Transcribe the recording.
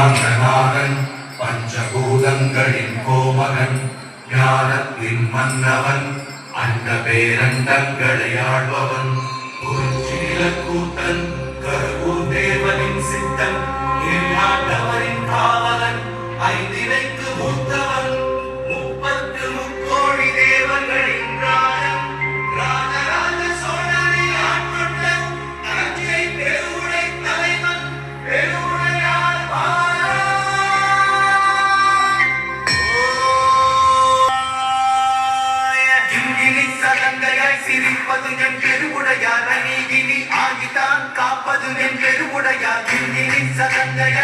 யாந்தநாதன் பஞ்சபூதங்களின் கோமகன் ஞானத்தின் மன்னவன் அண்ட பேரண்டங்களை ஆழ்பவன் குறிச்சிலக்கூத்தன் கருவூர் தேவனின் சித்தன் ஆண்டவரின் காவலன் ஐந்திரைக்கு மூத்தவன் முப்பத்து முக்கோடி தேவர்களின் ராஜன் ராஜராஜ சோழனை ஆட்கொண்ட தஞ்சை பெருவுடை தலைவன் பெருவுடையார் இங்கினி சலங்கையாய் சிரிப்பது என் பெருவுடையார் அநீகினி ஆகித்தான் காப்பது என் பெருவுடையார் இங்கினி சலங்கையாய்